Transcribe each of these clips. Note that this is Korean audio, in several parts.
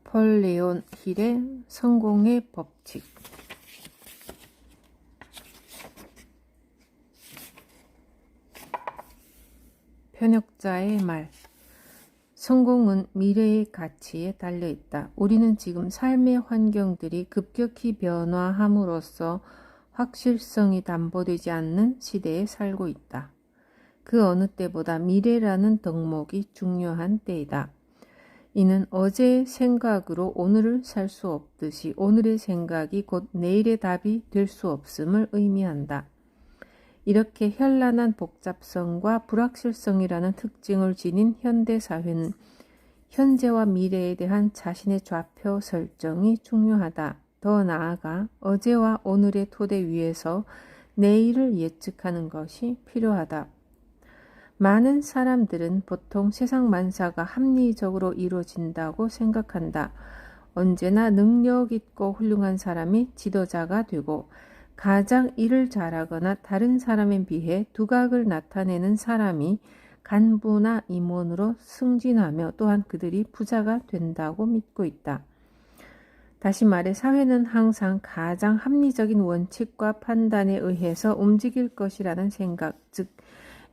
나폴레온 힐의 성공의 법칙. 편역자의 말. 성공은 미래의 가치에 달려있다. 우리는 지금 삶의 환경들이 급격히 변화함으로써 확실성이 담보되지 않는 시대에 살고 있다. 그 어느 때보다 미래라는 덕목이 중요한 때이다. 이는 어제의 생각으로 오늘을 살 수 없듯이 오늘의 생각이 곧 내일의 답이 될 수 없음을 의미한다. 이렇게 현란한 복잡성과 불확실성이라는 특징을 지닌 현대사회는 현재와 미래에 대한 자신의 좌표 설정이 중요하다. 더 나아가 어제와 오늘의 토대 위에서 내일을 예측하는 것이 필요하다. 많은 사람들은 보통 세상 만사가 합리적으로 이루어진다고 생각한다. 언제나 능력 있고 훌륭한 사람이 지도자가 되고 가장 일을 잘하거나 다른 사람에 비해 두각을 나타내는 사람이 간부나 임원으로 승진하며 또한 그들이 부자가 된다고 믿고 있다. 다시 말해 사회는 항상 가장 합리적인 원칙과 판단에 의해서 움직일 것이라는 생각, 즉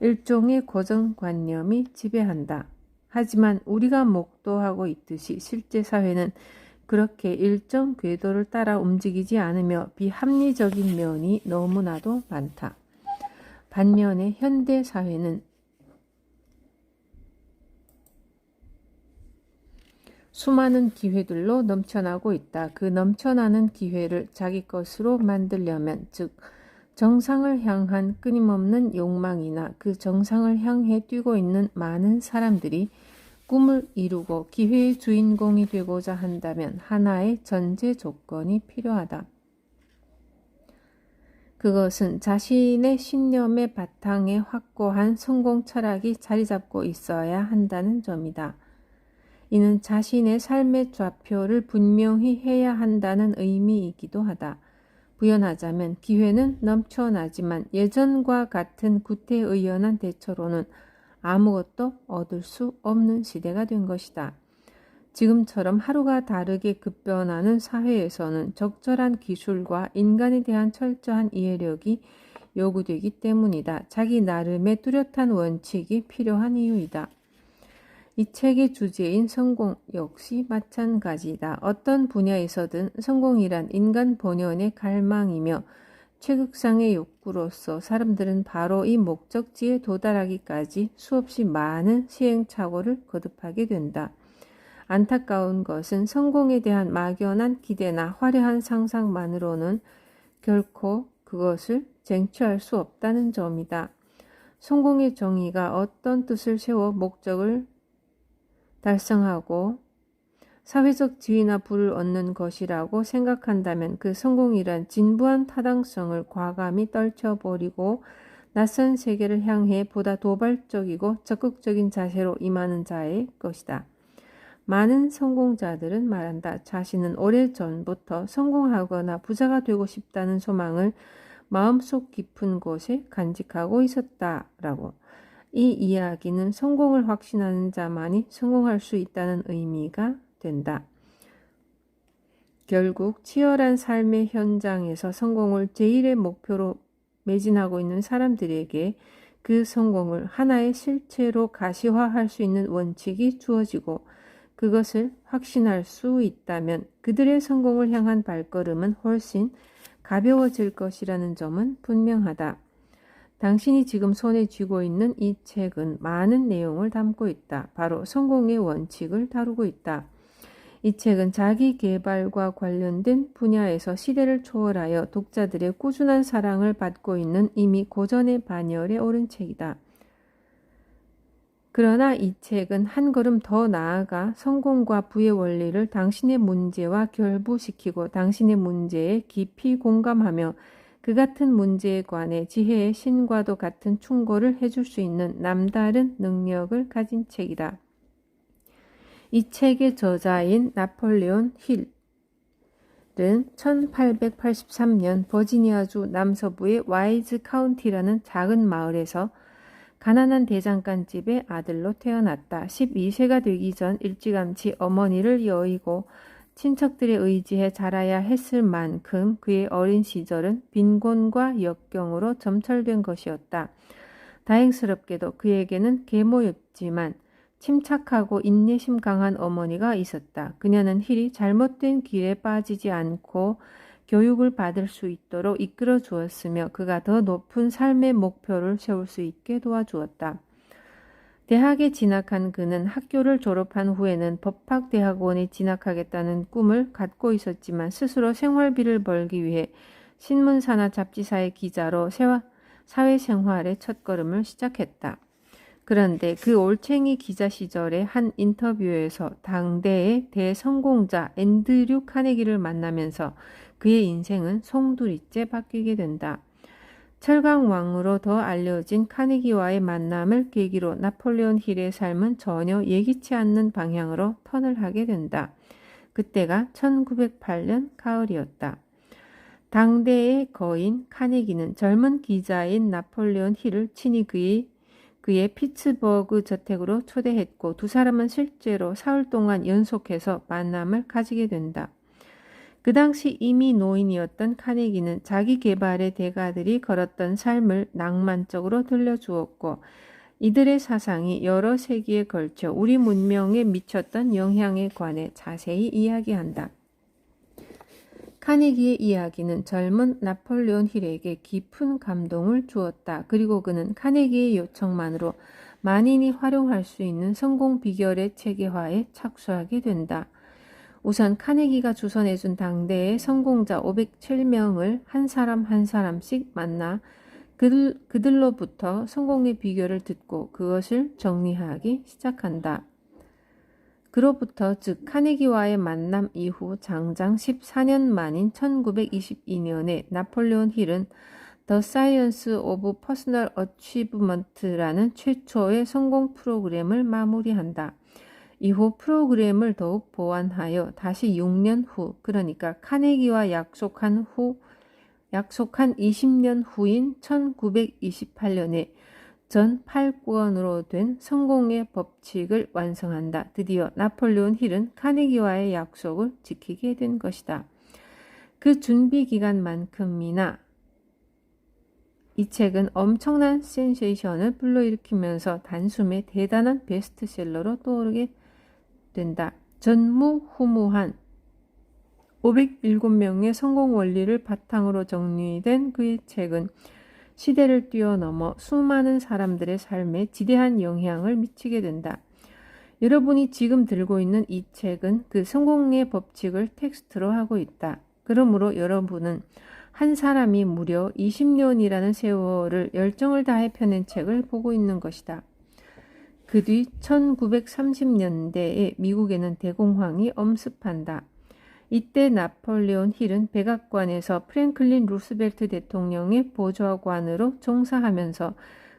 일종의 고정관념이 지배한다. 하지만 우리가 목도하고 있듯이 실제 사회는 그렇게 일정 궤도를 따라 움직이지 않으며 비합리적인 면이 너무나도 많다. 반면에 현대 사회는 수많은 기회들로 넘쳐나고 있다. 그 넘쳐나는 기회를 자기 것으로 만들려면, 즉 정상을 향한 끊임없는 욕망이나 그 정상을 향해 뛰고 있는 많은 사람들이 꿈을 이루고 기회의 주인공이 되고자 한다면 하나의 전제 조건이 필요하다. 그것은 자신의 신념의 바탕에 확고한 성공 철학이 자리 잡고 있어야 한다는 점이다. 이는 자신의 삶의 좌표를 분명히 해야 한다는 의미이기도 하다. 부연하자면 기회는 넘쳐나지만 예전과 같은 구태의연한 대처로는 아무것도 얻을 수 없는 시대가 된 것이다. 지금처럼 하루가 다르게 급변하는 사회에서는 적절한 기술과 인간에 대한 철저한 이해력이 요구되기 때문이다. 자기 나름의 뚜렷한 원칙이 필요한 이유이다. 이 책의 주제인 성공 역시 마찬가지다. 어떤 분야에서든 성공이란 인간 본연의 갈망이며 최극상의 욕구로서 사람들은 바로 이 목적지에 도달하기까지 수없이 많은 시행착오를 거듭하게 된다. 안타까운 것은 성공에 대한 막연한 기대나 화려한 상상만으로는 결코 그것을 쟁취할 수 없다는 점이다. 성공의 정의가 어떤 뜻을 세워 목적을 달성하고 사회적 지위나 부를 얻는 것이라고 생각한다면 그 성공이란 진부한 타당성을 과감히 떨쳐버리고 낯선 세계를 향해 보다 도발적이고 적극적인 자세로 임하는 자의 것이다. 많은 성공자들은 말한다. 자신은 오래전부터 성공하거나 부자가 되고 싶다는 소망을 마음속 깊은 곳에 간직하고 있었다라고. 이 이야기는 성공을 확신하는 자만이 성공할 수 있다는 의미가 된다. 결국 치열한 삶의 현장에서 성공을 제1의 목표로 매진하고 있는 사람들에게 그 성공을 하나의 실체로 가시화할 수 있는 원칙이 주어지고 그것을 확신할 수 있다면 그들의 성공을 향한 발걸음은 훨씬 가벼워질 것이라는 점은 분명하다. 당신이 지금 손에 쥐고 있는 이 책은 많은 내용을 담고 있다. 바로 성공의 원칙을 다루고 있다. 이 책은 자기 개발과 관련된 분야에서 시대를 초월하여 독자들의 꾸준한 사랑을 받고 있는 이미 고전의 반열에 오른 책이다. 그러나 이 책은 한 걸음 더 나아가 성공과 부의 원리를 당신의 문제와 결부시키고 당신의 문제에 깊이 공감하며 그 같은 문제에 관해 지혜의 신과도 같은 충고를 해줄 수 있는 남다른 능력을 가진 책이다. 이 책의 저자인 나폴레온 힐은 1883년 버지니아주 남서부의 와이즈 카운티라는 작은 마을에서 가난한 대장간 집의 아들로 태어났다. 12세가 되기 전 일찌감치 어머니를 여의고 친척들에 의지해 자라야 했을 만큼 그의 어린 시절은 빈곤과 역경으로 점철된 것이었다. 다행스럽게도 그에게는 계모였지만 침착하고 인내심 강한 어머니가 있었다. 그녀는 힐이 잘못된 길에 빠지지 않고 교육을 받을 수 있도록 이끌어 주었으며 그가 더 높은 삶의 목표를 세울 수 있게 도와주었다. 대학에 진학한 그는 학교를 졸업한 후에는 법학대학원에 진학하겠다는 꿈을 갖고 있었지만 스스로 생활비를 벌기 위해 신문사나 잡지사의 기자로 사회생활의 첫걸음을 시작했다. 그런데 그 올챙이 기자 시절의 한 인터뷰에서 당대의 대성공자 앤드류 카네기를 만나면서 그의 인생은 송두리째 바뀌게 된다. 철강왕으로 더 알려진 카네기와의 만남을 계기로 나폴레온 힐의 삶은 전혀 예기치 않는 방향으로 턴을 하게 된다. 그때가 1908년 가을이었다. 당대의 거인 카네기는 젊은 기자인 나폴레온 힐을 친히 그의 피츠버그 저택으로 초대했고 두 사람은 실제로 사흘 동안 연속해서 만남을 가지게 된다. 그 당시 이미 노인이었던 카네기는 자기 개발의 대가들이 걸었던 삶을 낭만적으로 들려주었고 이들의 사상이 여러 세기에 걸쳐 우리 문명에 미쳤던 영향에 관해 자세히 이야기한다. 카네기의 이야기는 젊은 나폴레온 힐에게 깊은 감동을 주었다. 그리고 그는 카네기의 요청만으로 만인이 활용할 수 있는 성공 비결의 체계화에 착수하게 된다. 우선 카네기가 주선해준 당대의 성공자 507명을 한 사람 한 사람씩 만나 그들로부터 성공의 비결을 듣고 그것을 정리하기 시작한다. 그로부터 즉 카네기와의 만남 이후 장장 14년 만인 1922년에 나폴레온 힐은 The Science of Personal Achievement라는 최초의 성공 프로그램을 마무리한다. 이후 프로그램을 더욱 보완하여 다시 6년 후, 그러니까 카네기와 약속한 20년 후인 1928년에 전 8권으로 된 성공의 법칙을 완성한다. 드디어 나폴레온 힐은 카네기와의 약속을 지키게 된 것이다. 그 준비 기간만큼이나 이 책은 엄청난 센세이션을 불러일으키면서 단숨에 대단한 베스트셀러로 떠오르게 된다. 전무후무한 507명의 성공 원리를 바탕으로 정리된 그의 책은 시대를 뛰어넘어 수많은 사람들의 삶에 지대한 영향을 미치게 된다. 여러분이 지금 들고 있는 이 책은 그 성공의 법칙을 텍스트로 하고 있다. 그러므로 여러분은 한 사람이 무려 20년이라는 세월을 열정을 다해 펴낸 책을 보고 있는 것이다. 그 뒤 1930년대에 미국에는 대공황이 엄습한다. 이때 나폴레온 힐은 백악관에서 프랭클린 루스벨트 대통령의 보좌관으로 종사하면서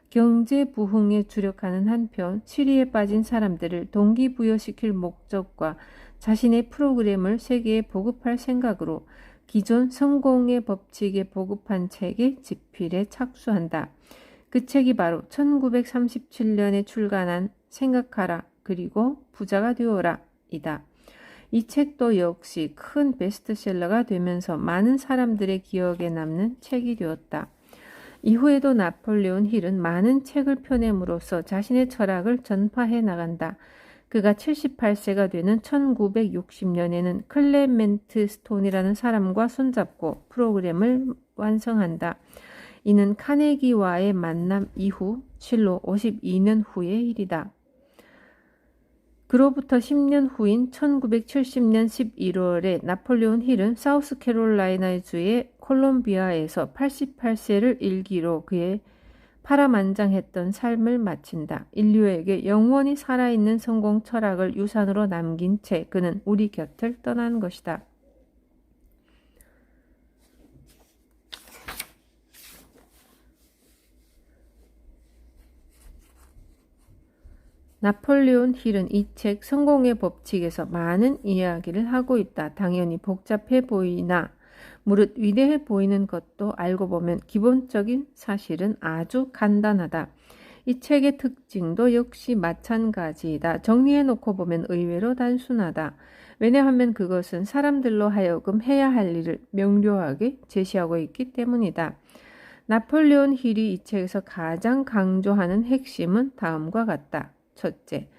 경제 부흥에 주력하는 한편 시리에 빠진 사람들을 동기부여시킬 목적과 자신의 프로그램을 세계에 보급할 생각으로 기존 성공의 법칙에 보급한 책의 집필에 착수한다. 그 책이 바로 1937년에 출간한 생각하라 그리고 부자가 되어라 이다. 이 책도 역시 큰 베스트셀러가 되면서 많은 사람들의 기억에 남는 책이 되었다. 이후에도 나폴레온 힐은 많은 책을 펴냄으로써 자신의 철학을 전파해 나간다. 그가 78세가 되는 1960년에는 클레멘트 스톤이라는 사람과 손잡고 프로그램을 완성한다. 이는 카네기와의 만남 이후 실로 52년 후의 일이다. 그로부터 10년 후인 1970년 11월에 나폴레온 힐은 사우스캐롤라이나 주의 콜롬비아에서 88세를 일기로 그의 파란만장했던 삶을 마친다. 인류에게 영원히 살아있는 성공 철학을 유산으로 남긴 채 그는 우리 곁을 떠난 것이다. 나폴레온 힐은 이 책 성공의 법칙에서 많은 이야기를 하고 있다. 당연히 복잡해 보이나 무릇 위대해 보이는 것도 알고 보면 기본적인 사실은 아주 간단하다. 이 책의 특징도 역시 마찬가지이다. 정리해놓고 보면 의외로 단순하다. 왜냐하면 그것은 사람들로 하여금 해야 할 일을 명료하게 제시하고 있기 때문이다. 나폴레온 힐이 이 책에서 가장 강조하는 핵심은 다음과 같다. 첫째,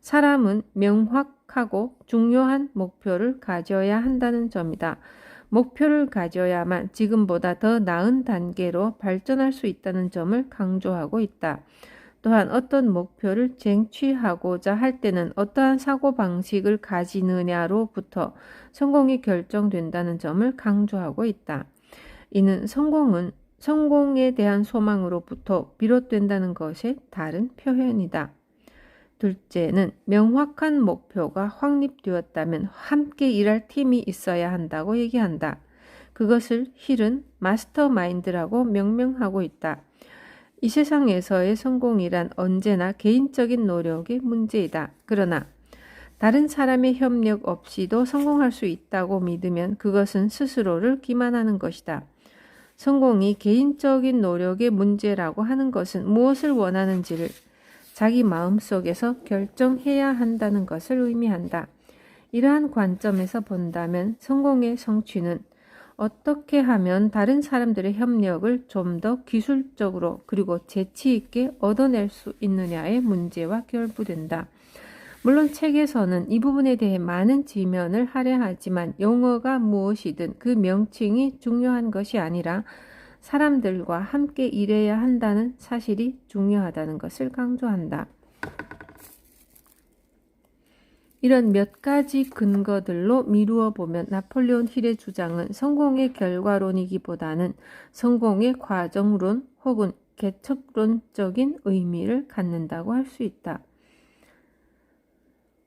사람은 명확하고 중요한 목표를 가져야 한다는 점이다. 목표를 가져야만 지금보다 더 나은 단계로 발전할 수 있다는 점을 강조하고 있다. 또한 어떤 목표를 쟁취하고자 할 때는 어떠한 사고방식을 가지느냐로부터 성공이 결정된다는 점을 강조하고 있다. 이는 성공에 대한 소망으로부터 비롯된다는 것의 다른 표현이다. 둘째는 명확한 목표가 확립되었다면 함께 일할 팀이 있어야 한다고 얘기한다. 그것을 힐은 마스터마인드라고 명명하고 있다. 이 세상에서의 성공이란 언제나 개인적인 노력의 문제이다. 그러나 다른 사람의 협력 없이도 성공할 수 있다고 믿으면 그것은 스스로를 기만하는 것이다. 성공이 개인적인 노력의 문제라고 하는 것은 무엇을 원하는지를 자기 마음속에서 결정해야 한다는 것을 의미한다. 이러한 관점에서 본다면 성공의 성취는 어떻게 하면 다른 사람들의 협력을 좀 더 기술적으로 그리고 재치 있게 얻어낼 수 있느냐의 문제와 결부된다. 물론 책에서는 이 부분에 대해 많은 지면을 할애하지만 용어가 무엇이든 그 명칭이 중요한 것이 아니라 사람들과 함께 일해야 한다는 사실이 중요하다는 것을 강조한다. 이런 몇 가지 근거들로 미루어 보면 나폴레온 힐의 주장은 성공의 결과론이기보다는 성공의 과정론 혹은 개척론적인 의미를 갖는다고 할 수 있다.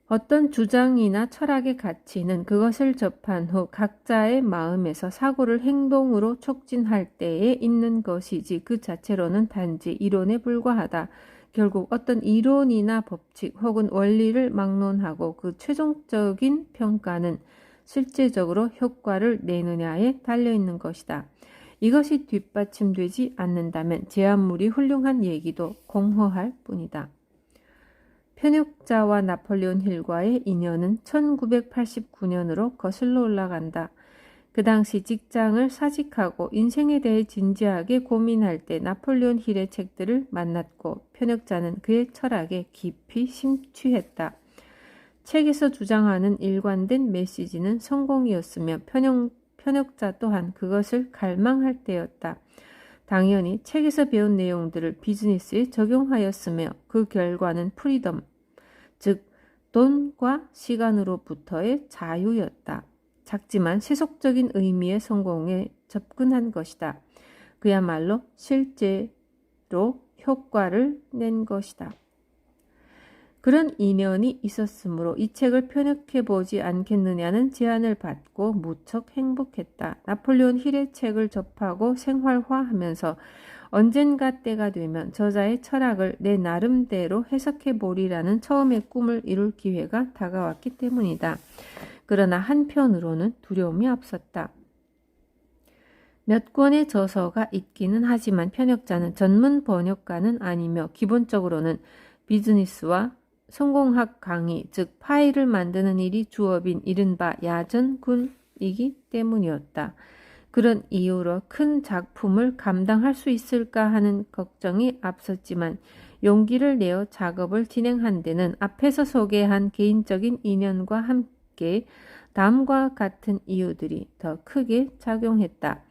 어떤 주장이나 철학의 가치는 그것을 접한 후 각자의 마음에서 사고를 행동으로 촉진할 때에 있는 것이지 그 자체로는 단지 이론에 불과하다. 결국 어떤 이론이나 법칙 혹은 원리를 막론하고 그 최종적인 평가는 실제적으로 효과를 내느냐에 달려있는 것이다. 이것이 뒷받침되지 않는다면 제안물이 훌륭한 얘기도 공허할 뿐이다. 편육자와 나폴레온 힐과의 인연은 1989년으로 거슬러 올라간다. 그 당시 직장을 사직하고 인생에 대해 진지하게 고민할 때 나폴레온 힐의 책들을 만났고 편육자는 그의 철학에 깊이 심취했다. 책에서 주장하는 일관된 메시지는 성공이었으며 편육자 또한 그것을 갈망할 때였다. 당연히 책에서 배운 내용들을 비즈니스에 적용하였으며 그 결과는 프리덤, 즉 돈과 시간으로부터의 자유였다. 작지만 세속적인 의미의 성공에 접근한 것이다. 그야말로 실제로 효과를 낸 것이다. 그런 인연이 있었으므로 이 책을 편육해보지 않겠느냐는 제안을 받고 무척 행복했다. 나폴레온 힐의 책을 접하고 생활화하면서 언젠가 때가 되면 저자의 철학을 내 나름대로 해석해보리라는 처음의 꿈을 이룰 기회가 다가왔기 때문이다. 그러나 한편으로는 두려움이 앞섰다. 몇 권의 저서가 있기는 하지만 편역자는 전문 번역가는 아니며 기본적으로는 비즈니스와 성공학 강의, 즉 파일을 만드는 일이 주업인 이른바 야전군이기 때문이었다. 그런 이유로 큰 작품을 감당할 수 있을까 하는 걱정이 앞섰지만 용기를 내어 작업을 진행한 데는 앞에서 소개한 개인적인 인연과 함께 다음과 같은 이유들이 더 크게 작용했다.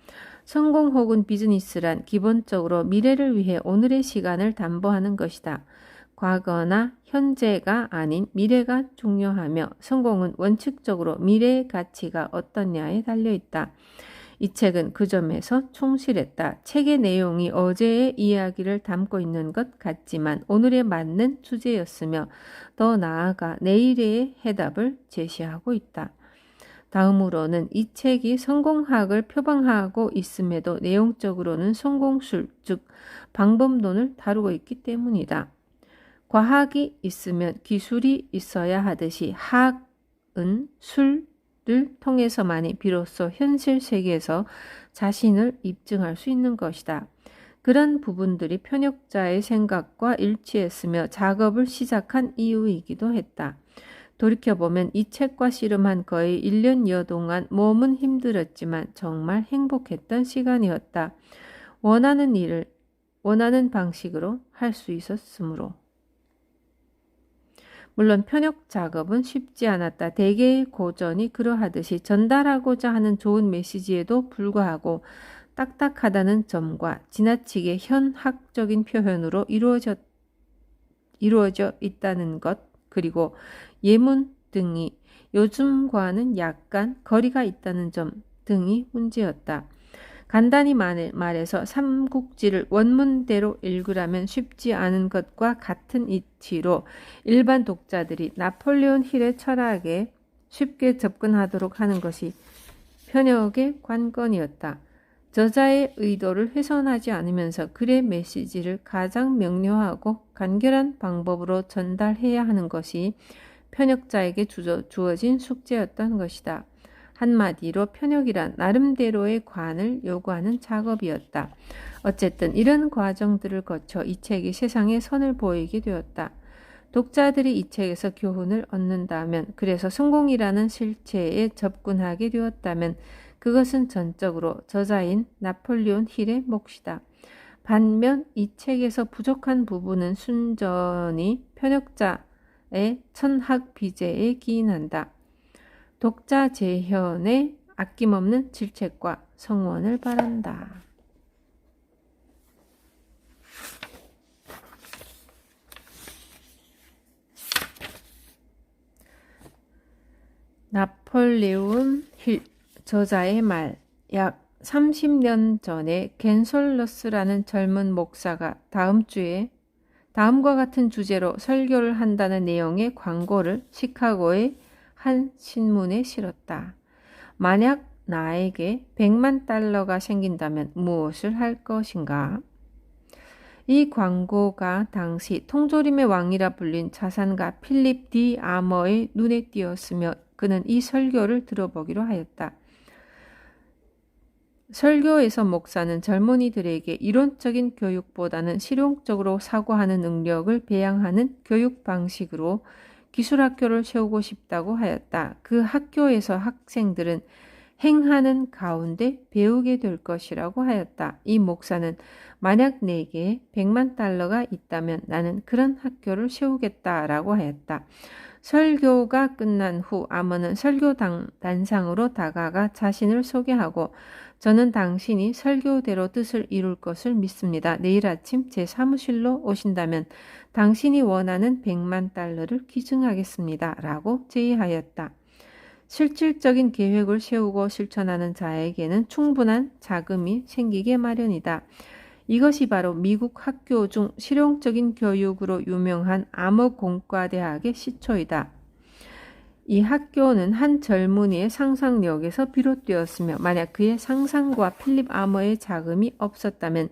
성공 혹은 비즈니스란 기본적으로 미래를 위해 오늘의 시간을 담보하는 것이다. 과거나 현재가 아닌 미래가 중요하며 성공은 원칙적으로 미래의 가치가 어떠냐에 달려있다. 이 책은 그 점에서 충실했다. 책의 내용이 어제의 이야기를 담고 있는 것 같지만 오늘에 맞는 주제였으며 더 나아가 내일의 해답을 제시하고 있다. 다음으로는 이 책이 성공학을 표방하고 있음에도 내용적으로는 성공술, 즉 방법론을 다루고 있기 때문이다. 과학이 있으면 기술이 있어야 하듯이 학은 술을 통해서만이 비로소 현실 세계에서 자신을 입증할 수 있는 것이다. 그런 부분들이 편역자의 생각과 일치했으며 작업을 시작한 이유이기도 했다. 돌이켜보면 이 책과 씨름한 거의 1년여 동안 몸은 힘들었지만 정말 행복했던 시간이었다. 원하는 일을 원하는 방식으로 할 수 있었으므로. 물론 편역 작업은 쉽지 않았다. 대개의 고전이 그러하듯이 전달하고자 하는 좋은 메시지에도 불구하고 딱딱하다는 점과 지나치게 현학적인 표현으로 이루어져 있다는 것, 그리고 예문 등이 요즘과는 약간 거리가 있다는 점 등이 문제였다. 간단히 말해서 삼국지를 원문대로 읽으라면 쉽지 않은 것과 같은 이치로 일반 독자들이 나폴레온 힐의 철학에 쉽게 접근하도록 하는 것이 편역의 관건이었다. 저자의 의도를 훼손하지 않으면서 글의 메시지를 가장 명료하고 간결한 방법으로 전달해야 하는 것이 편역자에게 주어진 숙제였던 것이다. 한마디로 편역이란 나름대로의 관을 요구하는 작업이었다. 어쨌든 이런 과정들을 거쳐 이 책이 세상에 선을 보이게 되었다. 독자들이 이 책에서 교훈을 얻는다면, 그래서 성공이라는 실체에 접근하게 되었다면 그것은 전적으로 저자인 나폴레온 힐의 몫이다. 반면 이 책에서 부족한 부분은 순전히 편역자의 천학 비제에 기인한다. 독자 재현의 아낌없는 질책과 성원을 바란다. 나폴레온 힐 저자의 말. 약 30년 전에 겐솔러스라는 젊은 목사가 다음과 같은 주제로 설교를 한다는 내용의 광고를 시카고의 한 신문에 실었다. 만약 나에게 100만 달러가 생긴다면 무엇을 할 것인가? 이 광고가 당시 통조림의 왕이라 불린 자산가 필립 디 아머의 눈에 띄었으며 그는 이 설교를 들어보기로 하였다. 설교에서 목사는 젊은이들에게 이론적인 교육보다는 실용적으로 사고하는 능력을 배양하는 교육 방식으로 기술학교를 세우고 싶다고 하였다. 그 학교에서 학생들은 행하는 가운데 배우게 될 것이라고 하였다. 이 목사는 만약 내게 100만 달러가 있다면 나는 그런 학교를 세우겠다라고 하였다. 설교가 끝난 후 아머는 설교단상으로 다가가 자신을 소개하고 저는 당신이 설교대로 뜻을 이룰 것을 믿습니다. 내일 아침 제 사무실로 오신다면 당신이 원하는 100만 달러를 기증하겠습니다. 라고 제의하였다. 실질적인 계획을 세우고 실천하는 자에게는 충분한 자금이 생기게 마련이다. 이것이 바로 미국 학교 중 실용적인 교육으로 유명한 아머 공과대학의 시초이다. 이 학교는 한 젊은이의 상상력에서 비롯되었으며 만약 그의 상상과 필립 아머의 자금이 없었다면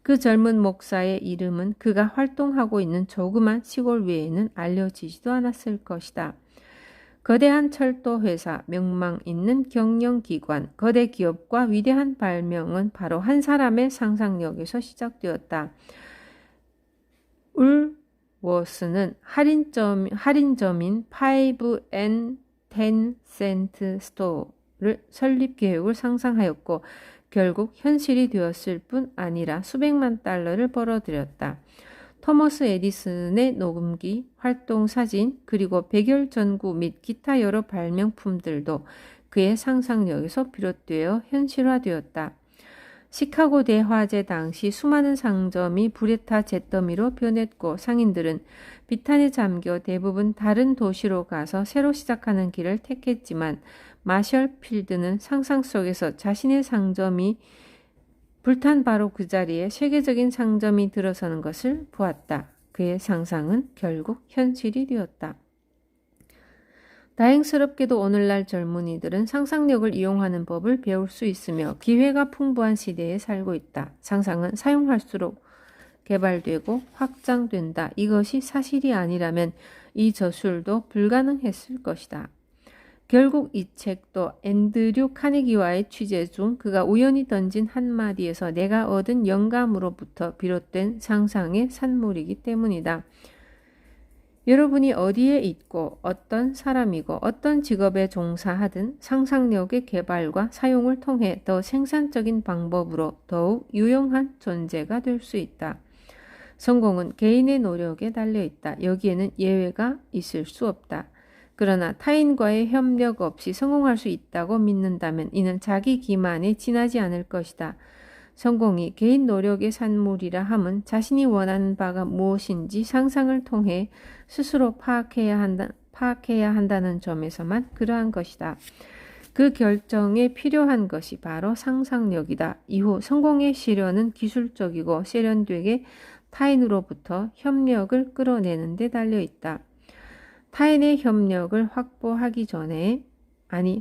그 젊은 목사의 이름은 그가 활동하고 있는 조그만 시골 외에는 알려지지도 않았을 것이다. 거대한 철도 회사, 명망 있는 경영기관, 거대 기업과 위대한 발명은 바로 한 사람의 상상력에서 시작되었다. 울워스는 할인점인 5&10센트 스토어를 설립 계획을 상상하였고 결국 현실이 되었을 뿐 아니라 수백만 달러를 벌어들였다. 토머스 에디슨의 녹음기, 활동 사진, 그리고 백열 전구 및 기타 여러 발명품들도 그의 상상력에서 비롯되어 현실화되었다. 시카고 대화재 당시 수많은 상점이 불에 타 잿더미로 변했고 상인들은 비탄에 잠겨 대부분 다른 도시로 가서 새로 시작하는 길을 택했지만 마셜 필드는 상상 속에서 자신의 상점이 불탄 바로 그 자리에 세계적인 상점이 들어서는 것을 보았다. 그의 상상은 결국 현실이 되었다. 다행스럽게도 오늘날 젊은이들은 상상력을 이용하는 법을 배울 수 있으며 기회가 풍부한 시대에 살고 있다. 상상은 사용할수록 개발되고 확장된다. 이것이 사실이 아니라면 이 저술도 불가능했을 것이다. 결국 이 책도 앤드류 카네기와의 취재 중 그가 우연히 던진 한마디에서 내가 얻은 영감으로부터 비롯된 상상의 산물이기 때문이다. 여러분이 어디에 있고 어떤 사람이고 어떤 직업에 종사하든 상상력의 개발과 사용을 통해 더 생산적인 방법으로 더욱 유용한 존재가 될 수 있다. 성공은 개인의 노력에 달려 있다. 여기에는 예외가 있을 수 없다. 그러나 타인과의 협력 없이 성공할 수 있다고 믿는다면 이는 자기 기만에 지나지 않을 것이다. 성공이 개인 노력의 산물이라 함은 자신이 원하는 바가 무엇인지 상상을 통해 스스로 파악해야 한다는 점에서만 그러한 것이다. 그 결정에 필요한 것이 바로 상상력이다. 이후 성공의 시련은 기술적이고 세련되게 타인으로부터 협력을 끌어내는 데 달려 있다. 타인의 협력을 확보하기 전에,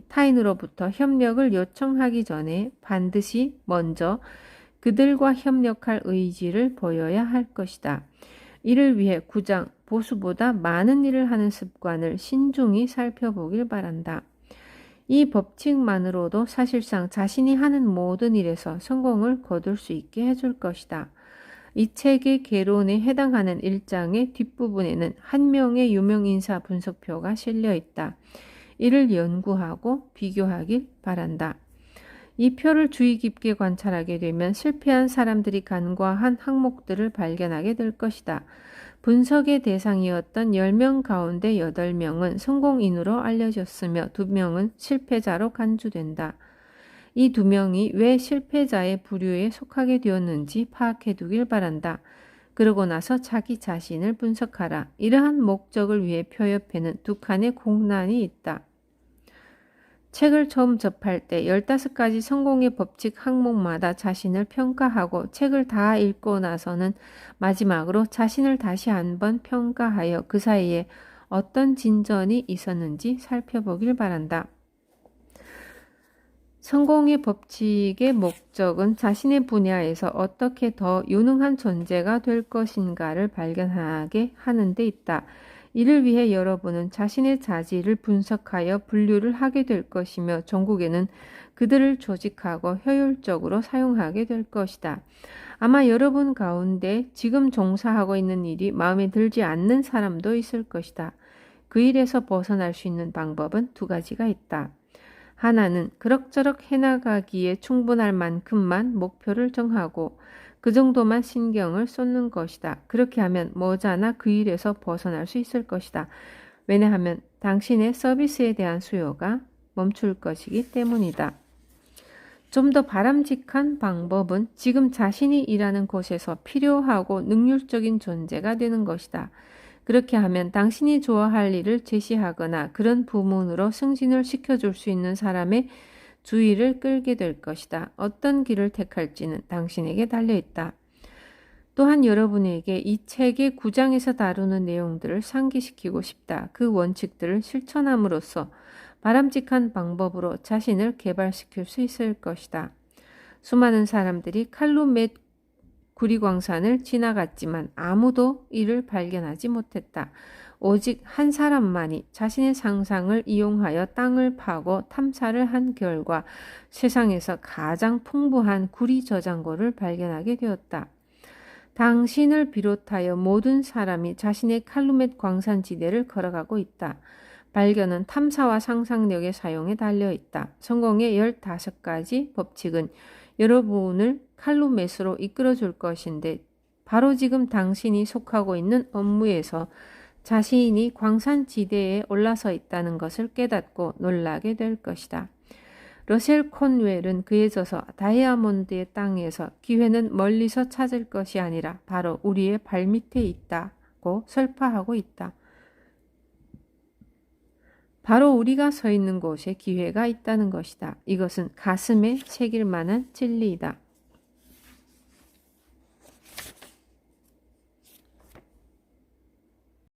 타인으로부터 협력을 요청하기 전에 반드시 먼저 그들과 협력할 의지를 보여야 할 것이다. 이를 위해 구장, 보수보다 많은 일을 하는 습관을 신중히 살펴보길 바란다. 이 법칙만으로도 사실상 자신이 하는 모든 일에서 성공을 거둘 수 있게 해줄 것이다. 이 책의 개론에 해당하는 1장의 뒷부분에는 한 명의 유명 인사 분석표가 실려 있다. 이를 연구하고 비교하길 바란다. 이 표를 주의 깊게 관찰하게 되면 실패한 사람들이 간과한 항목들을 발견하게 될 것이다. 분석의 대상이었던 10명 가운데 8명은 성공인으로 알려졌으며 2명은 실패자로 간주된다. 이 2명이 왜 실패자의 부류에 속하게 되었는지 파악해 두길 바란다. 그러고 나서 자기 자신을 분석하라. 이러한 목적을 위해 표 옆에는 2칸의 공란이 있다. 책을 처음 접할 때 15가지 성공의 법칙 항목마다 자신을 평가하고 책을 다 읽고 나서는 마지막으로 자신을 다시 한번 평가하여 그 사이에 어떤 진전이 있었는지 살펴보길 바란다. 성공의 법칙의 목적은 자신의 분야에서 어떻게 더 유능한 존재가 될 것인가를 발견하게 하는 데 있다. 이를 위해 여러분은 자신의 자질을 분석하여 분류를 하게 될 것이며 종국에는 그들을 조직하고 효율적으로 사용하게 될 것이다. 아마 여러분 가운데 지금 종사하고 있는 일이 마음에 들지 않는 사람도 있을 것이다. 그 일에서 벗어날 수 있는 방법은 2가지가 있다. 하나는 그럭저럭 해나가기에 충분할 만큼만 목표를 정하고 그 정도만 신경을 쏟는 것이다. 그렇게 하면 머지않아 그 일에서 벗어날 수 있을 것이다. 왜냐하면 당신의 서비스에 대한 수요가 멈출 것이기 때문이다. 좀 더 바람직한 방법은 지금 자신이 일하는 곳에서 필요하고 능률적인 존재가 되는 것이다. 그렇게 하면 당신이 좋아할 일을 제시하거나 그런 부문으로 승진을 시켜줄 수 있는 사람의 주의를 끌게 될 것이다. 어떤 길을 택할지는 당신에게 달려있다. 또한 여러분에게 이 책의 9장에서 다루는 내용들을 상기시키고 싶다. 그 원칙들을 실천함으로써 바람직한 방법으로 자신을 개발시킬 수 있을 것이다. 수많은 사람들이 칼루멧 구리광산을 지나갔지만 아무도 이를 발견하지 못했다. 오직 한 사람만이 자신의 상상을 이용하여 땅을 파고 탐사를 한 결과 세상에서 가장 풍부한 구리 저장고를 발견하게 되었다. 당신을 비롯하여 모든 사람이 자신의 칼루멧 광산지대를 걸어가고 있다. 발견은 탐사와 상상력의 사용에 달려 있다. 성공의 15가지 법칙은 여러분을 칼루멧으로 이끌어 줄 것인데 바로 지금 당신이 속하고 있는 업무에서 자신이 광산지대에 올라서 있다는 것을 깨닫고 놀라게 될 것이다. 러셀 콘웰은 그에 져서 다이아몬드의 땅에서 기회는 멀리서 찾을 것이 아니라 바로 우리의 발밑에 있다고 설파하고 있다. 바로 우리가 서 있는 곳에 기회가 있다는 것이다. 이것은 가슴에 새길 만한 진리이다.